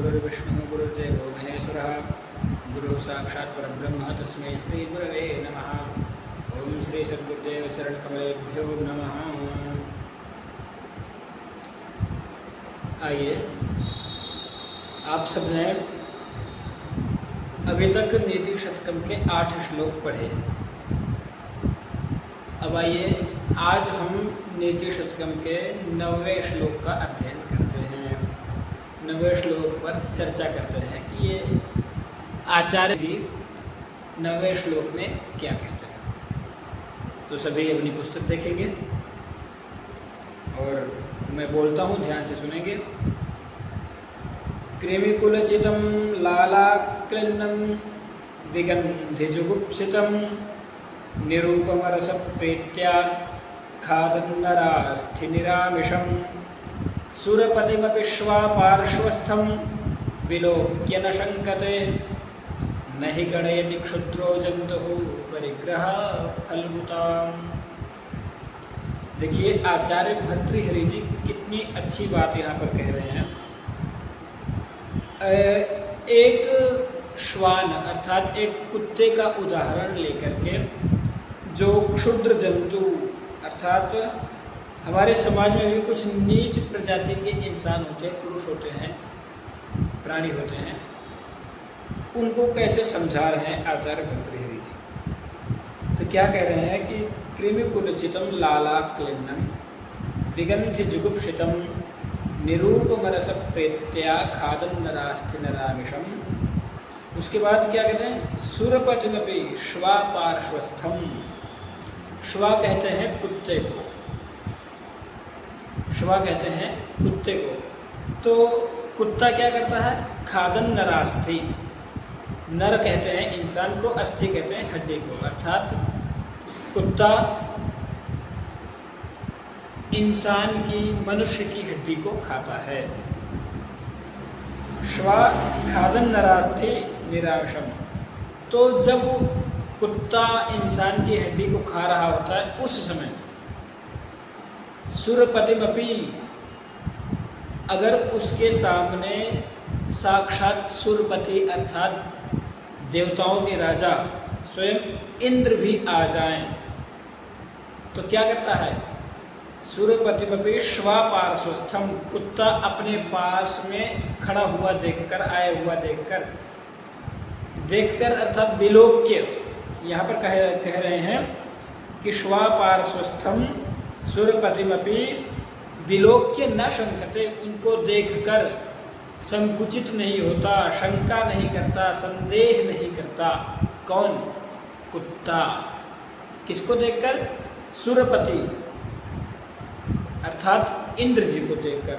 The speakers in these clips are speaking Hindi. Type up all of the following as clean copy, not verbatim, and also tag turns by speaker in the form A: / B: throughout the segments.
A: गुरुर्विष्णुः गुरुर्देवो महेश्वरः गुरुः साक्षात् परब्रह्म तस्मै श्री गुरवे नमः। ओम श्री सद्गुरुदेव चरण कमलेभ्यो नमः। आइए, आप सबने अभी तक नीति शतकम के 8 श्लोक पढ़े। अब आइए, आज हम नीति शतकम के 9वें श्लोक का अध्ययन करते हैं। 9वें श्लोक पर चर्चा करते हैं कि ये आचार्य जी 9वें श्लोक में क्या कहते हैं। तो सभी अपनी पुस्तक देखेंगे और मैं बोलता हूँ, ध्यान से सुनेंगे। कृमिकुलचितं लालाक्लिन्नं विगन्धिजुगुप्सितं निरूपमरसप्रीत्या खादन्नरास्थिनिरामिषं सुरपतिमपि श्वापार्श्वस्थं विलोक्य न शङ्कते न हि गणयति क्षुद्रो जन्तुः परिग्रह फलभूताम्। देखिए, आचार्य भर्तृहरि जी कितनी अच्छी बात यहाँ पर कह रहे हैं। एक श्वान अर्थात एक कुत्ते का उदाहरण लेकर के, जो क्षुद्र जंतु अर्थात हमारे समाज में भी कुछ नीच प्रजाति के इंसान होते हैं, पुरुष होते हैं, प्राणी होते हैं, उनको कैसे समझा रहे हैं आचार्य भर्तृहरि जी। तो क्या कह रहे हैं कि कृमिकुलचितं लालाक्लिन्नं विगन्धिजुगुप्सितं निरूपमरसप्रीत्या खादन्नरास्थिनिरामिषम्। उसके बाद क्या कहते हैं, सुरपतिमपि श्वापार्श्वस्थं। श्वा कहते हैं कुत्ते को, श्वा कहते हैं कुत्ते को। तो कुत्ता क्या करता है, खादन्नरास्थि। नर कहते हैं इंसान को, अस्थि कहते हैं हड्डी को। अर्थात कुत्ता इंसान की, मनुष्य की हड्डी को खाता है। श्वा खादन्नरास्थि निरामिषम्। तो जब कुत्ता इंसान की हड्डी को खा रहा होता है, उस समय सुरपतिमपि, अगर उसके सामने साक्षात सुरपति अर्थात देवताओं के राजा स्वयं इंद्र भी आ जाएं, तो क्या करता है, सुरपतिमपि श्वापार्श्वस्थं। कुत्ता अपने पास में खड़ा हुआ देखकर, आया हुआ देखकर अर्थात विलोक्य, यहाँ पर कह रहे हैं कि श्वापार्श्वस्थं सुरपतिमपि विलोक्य न शंकते। उनको देखकर संकुचित नहीं होता, शंका नहीं करता, संदेह नहीं करता। कौन? कुत्ता। किसको देखकर? सुरपति अर्थात इंद्र जी को देखकर।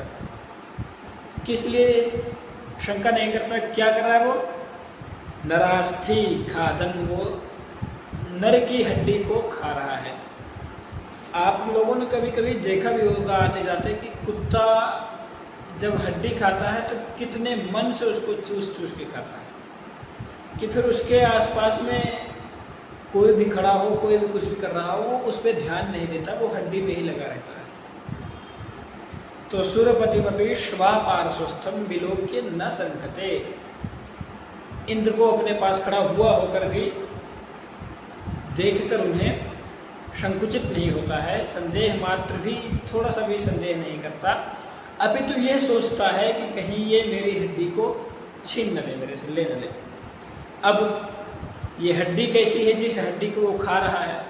A: किस लिए शंका नहीं करता? क्या कर रहा है वो? नरास्थि खादन, वो नर की हड्डी को खा रहा है। आप लोगों ने कभी कभी देखा भी होगा आते जाते कि कुत्ता जब हड्डी खाता है तो कितने मन से उसको चूस चूस के खाता है, कि फिर उसके आसपास में कोई भी खड़ा हो, कोई भी कुछ भी कर रहा हो, वो उस पर ध्यान नहीं देता, वो हड्डी पे ही लगा रहता है। तो सुरपतिमपि श्वापार्श्वस्थं विलोक्य न शंकते। इंद्र को अपने पास खड़ा हुआ होकर भी देखकर उन्हें संकुचित नहीं होता है, संदेह मात्र भी, थोड़ा सा भी संदेह नहीं करता। अभी तो ये सोचता है कि कहीं ये मेरी हड्डी को छीन न ले, मेरे से ले न ले। अब ये हड्डी कैसी है जिस हड्डी को वो खा रहा है?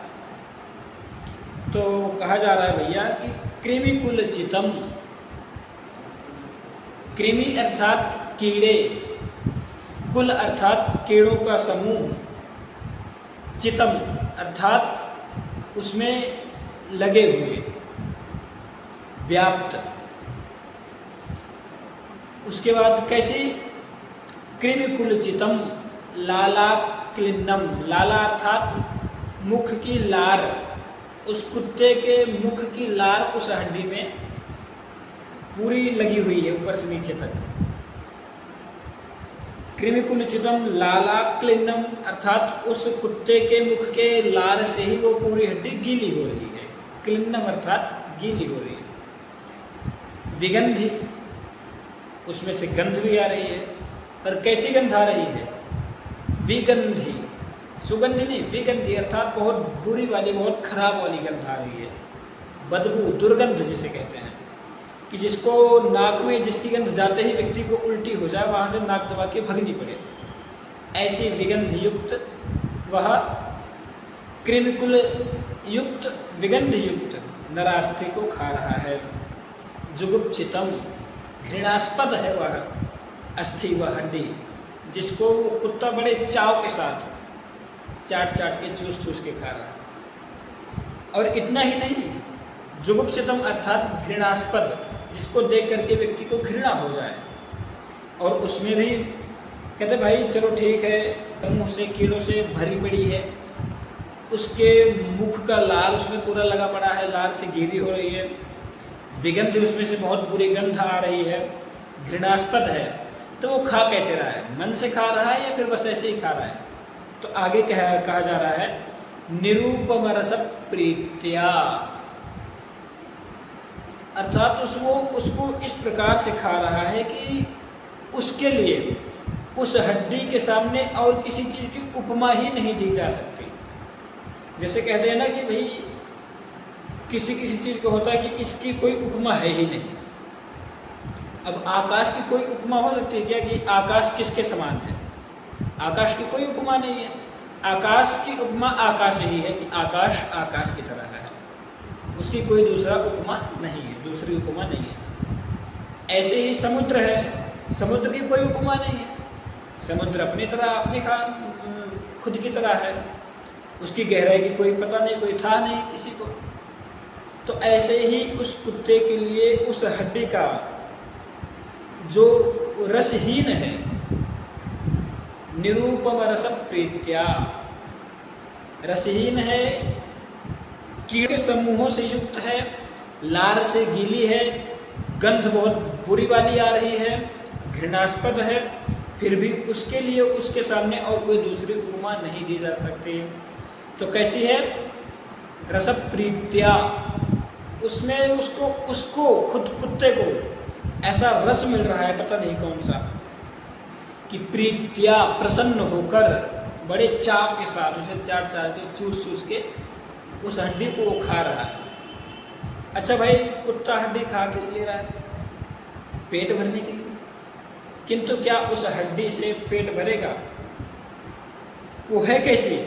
A: तो कहा जा रहा है भैया कि कृमिकुलचितं। कृमि अर्थात कीड़े, कुल अर्थात कीड़ों का समूह, चितम अर्थात उसमें लगे हुए, व्याप्त। उसके बाद कैसे? कृमिकुलचितं लालाक्लिन्नं। लाला अर्थात मुख की लार, उस कुत्ते के मुख की लार उस हड्डी में पूरी लगी हुई है, ऊपर से नीचे तक। कृमिकुलचितं लालाक्लिन्नं अर्थात उस कुत्ते के मुख के लार से ही वो पूरी हड्डी गीली हो रही है। क्लिन्नम अर्थात गीली हो रही है। विगंधि उसमें से गंध भी आ रही है। पर कैसी गंध आ रही है? विगंधी, सुगंधी नहीं, विगंधी अर्थात बहुत बुरी वाली, बहुत खराब वाली गंध आ रही है। बदबू, दुर्गंध जिसे कहते हैं, कि जिसको नाक में जिसकी गंध जाते ही व्यक्ति को उल्टी हो जाए, वहाँ से नाक दबा के भगनी पड़े, ऐसी विगंध युक्त वह कृमिकुल युक्त विगंध युक्त नरास्थि को खा रहा है। जुगुप्सितम, घृणास्पद है वह अस्थि, वह हड्डी, जिसको वो कुत्ता बड़े चाव के साथ चाट चाट के चूस चूस के खा रहा है। और इतना ही नहीं, जुगुप्सितम अर्थात घृणास्पद, जिसको देख करके व्यक्ति को घृणा हो जाए। और उसमें भी कहते भाई चलो ठीक है, मुँह से कीड़ों से भरी पड़ी है, उसके मुख का लार उसमें पूरा लगा पड़ा है, लार से गीली हो रही है, विगंध उसमें से बहुत बुरी गंध आ रही है, घृणास्पद है, तो वो खा कैसे रहा है? मन से खा रहा है या फिर बस ऐसे ही खा रहा है? तो आगे कहा जा रहा है निरूपम रस प्रीत्या, अर्थात उसको इस प्रकार से खा रहा है कि उसके लिए उस हड्डी के सामने और किसी चीज़ की उपमा ही नहीं दी जा सकती। जैसे कहते हैं ना कि भाई किसी किसी चीज़ को होता है कि इसकी कोई उपमा है ही नहीं। अब आकाश की कोई उपमा हो सकती है क्या कि आकाश किसके समान है? आकाश की कोई उपमा नहीं है। आकाश की उपमा आकाश ही है कि आकाश आकाश की तरह है, उसकी कोई दूसरा उपमा नहीं है, दूसरी उपमा नहीं है। ऐसे ही समुद्र है, समुद्र की कोई उपमा नहीं है, समुद्र अपनी तरह अपनी खुद की तरह है, उसकी गहराई की कोई पता नहीं, कोई था नहीं किसी को। तो ऐसे ही उस कुत्ते के लिए उस हड्डी का जो रसहीन है, निरूपम रस प्रीत्या, रसहीन है, कीड़े समूहों से युक्त है, लार से गीली है, गंध बहुत बुरी वाली आ रही है, घृणास्पद है, फिर भी उसके लिए उसके सामने और कोई दूसरी उपमा नहीं दी जा सकती। तो कैसी है? रस प्रीत्या, उसमें उसको खुद कुत्ते को ऐसा रस मिल रहा है, पता नहीं कौन सा, कि प्रीत्या प्रसन्न होकर बड़े चाव के साथ उसे चाट चाट के चूस चूस के उस हड्डी को वो खा रहा है। अच्छा भाई, कुत्ता हड्डी खा किस लिए रहा है? पेट भरने के लिए। किंतु क्या उस हड्डी से पेट भरेगा? वो है कैसी?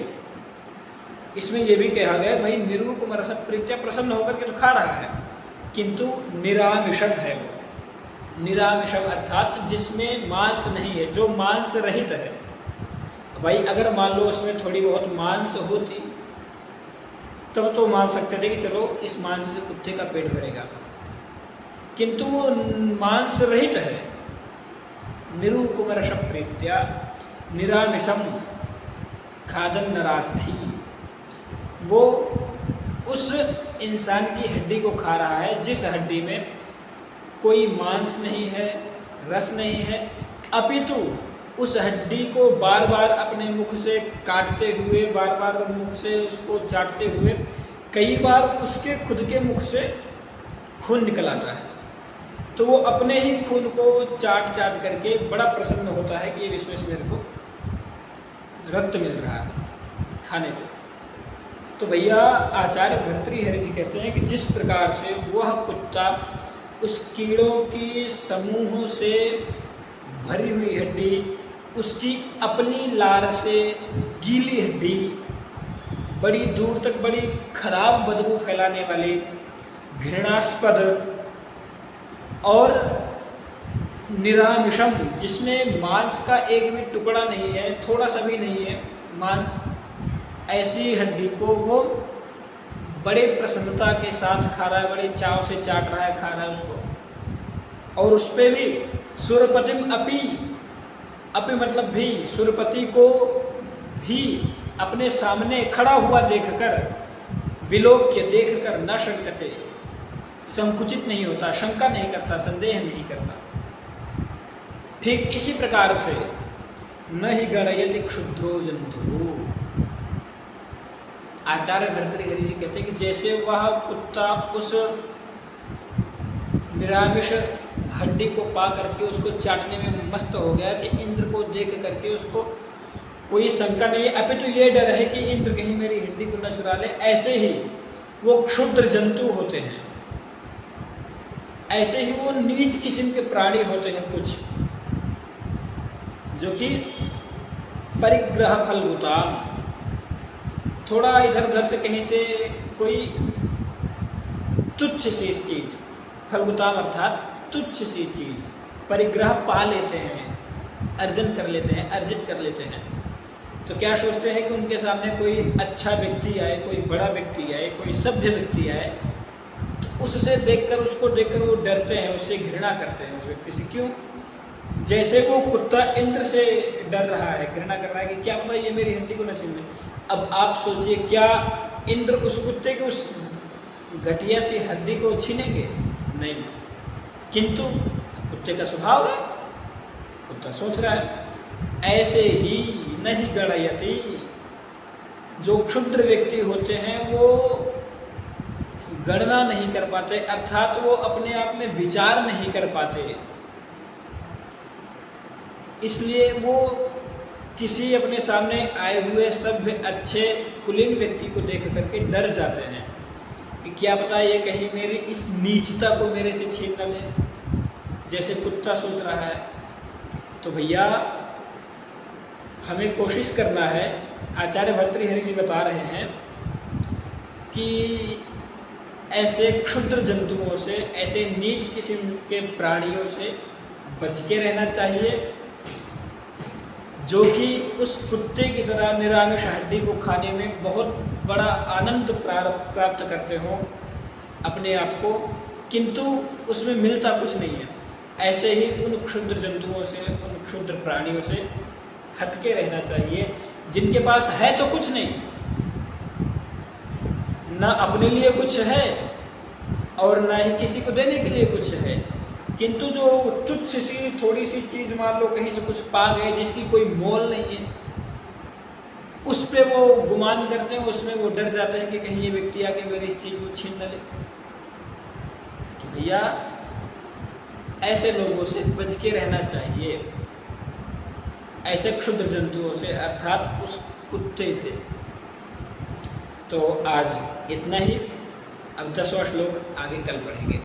A: इसमें यह भी कहा गया भाई निरूपम रस प्रीत्या, प्रसन्न होकर के तो खा रहा है, किंतु निरामिषम है वो। निरामिषम अर्थात जिसमें मांस नहीं है, जो मांस रहित है। भाई अगर मान लो उसमें थोड़ी बहुत मांस होती तब तो मान सकते थे कि चलो इस मांस से कुत्ते का पेट भरेगा, किंतु वो मांस रहित है। निरूपम रस प्रीत्या निरामिषम खादन नरास्थि, वो उस इंसान की हड्डी को खा रहा है जिस हड्डी में कोई मांस नहीं है, रस नहीं है, अपितु उस हड्डी को बार बार अपने मुख से काटते हुए, बार बार मुख से उसको चाटते हुए, कई बार उसके खुद के मुख से खून निकल आता है, तो वो अपने ही खून को चाट चाट करके बड़ा प्रसन्न होता है कि ये इसमें से मेरे को रक्त मिल रहा है खाने को। तो भैया आचार्य भर्तृहरि जी कहते हैं कि जिस प्रकार से वह कुत्ता उस कीड़ों की समूहों से भरी हुई हड्डी, उसकी अपनी लार से गीली हड्डी, बड़ी दूर तक बड़ी खराब बदबू फैलाने वाली, घृणास्पद और निरामिषम, जिसमें मांस का एक भी टुकड़ा नहीं है, थोड़ा सा भी नहीं है मांस, ऐसी हड्डी को वो बड़े प्रसन्नता के साथ खा रहा है, बड़े चाव से चाट रहा है, खा रहा है उसको। और उस पर भी सुरपतिम अपी, अपी मतलब भी, सुरपति को भी अपने सामने खड़ा हुआ देखकर, विलोक्य देखकर, न शंकते, संकुचित नहीं होता, शंका नहीं करता, संदेह नहीं करता। ठीक इसी प्रकार से न ही गणयति क्षुद्रो जंतु, आचार्य भर्तृहरि जी कहते हैं कि जैसे वह कुत्ता उस निरामिष हड्डी को पा करके उसको चाटने में मस्त हो गया कि इंद्र को देख करके उसको कोई शंका नहीं है, अभी तो ये डर है कि इंद्र कहीं मेरी हड्डी को न चुरा ले। ऐसे ही वो क्षुद्र जंतु होते हैं, ऐसे ही वो नीच किस्म के प्राणी होते हैं कुछ, जो कि परिग्रह फलभूताम, थोड़ा इधर उधर से कहीं से कोई तुच्छ सी चीज, फलभूताम अर्थात तुच्छ सी चीज, परिग्रह पा लेते हैं, अर्जन कर लेते हैं, अर्जित कर लेते हैं। तो क्या सोचते हैं कि उनके सामने कोई अच्छा व्यक्ति आए, कोई बड़ा व्यक्ति आए, कोई सभ्य व्यक्ति आए, तो उससे देखकर, उसको देखकर वो डरते हैं, उससे घृणा करते हैं उस व्यक्ति से। क्यों? जैसे वो कुत्ता इंद्र से डर रहा है, घृणा कर रहा है कि क्या पता ये मेरी हड्डी को न छीन ले। अब आप सोचिए, क्या इंद्र उस कुत्ते की उस घटिया सी हड्डी को छीनेंगे? नहीं। किंतु कुत्ते का स्वभाव है, कुत्ता सोच रहा है। ऐसे ही नहीं गणयति, जो क्षुद्र व्यक्ति होते हैं वो गणना नहीं कर पाते, अर्थात वो अपने आप में विचार नहीं कर पाते, इसलिए वो किसी अपने सामने आए हुए सभ्य अच्छे कुलीन व्यक्ति को देख करके डर जाते हैं कि क्या पता ये कहीं मेरी इस नीचता को मेरे से छीन न ले, जैसे कुत्ता सोच रहा है। तो भैया हमें कोशिश करना है, आचार्य भर्तृहरि जी बता रहे हैं कि ऐसे क्षुद्र जंतुओं से, ऐसे नीच किस्म के प्राणियों से बच के रहना चाहिए, जो कि उस कुत्ते की तरह निरामिष हड्डी को खाने में बहुत बड़ा आनंद प्राप्त करते हों अपने आप को, किंतु उसमें मिलता कुछ नहीं है। ऐसे ही उन क्षुद्र जंतुओं से, उन क्षुद्र प्राणियों से हटके रहना चाहिए, जिनके पास है तो कुछ नहीं, ना अपने लिए कुछ है और ना ही किसी को देने के लिए कुछ है, किंतु जो तुच्छ सी थोड़ी सी चीज़ मान लो कहीं से कुछ पा गए जिसकी कोई मोल नहीं है, उस पे वो गुमान करते हैं, उसमें वो डर जाते हैं कि कहीं ये व्यक्ति आके मेरी इस चीज़ को छीन न ले। तो भैया ऐसे लोगों से बच के रहना चाहिए, ऐसे क्षुद्र जंतुओं से, अर्थात उस कुत्ते से। तो आज इतना ही, अब 10वां श्लोक आगे कल पढ़ेंगे।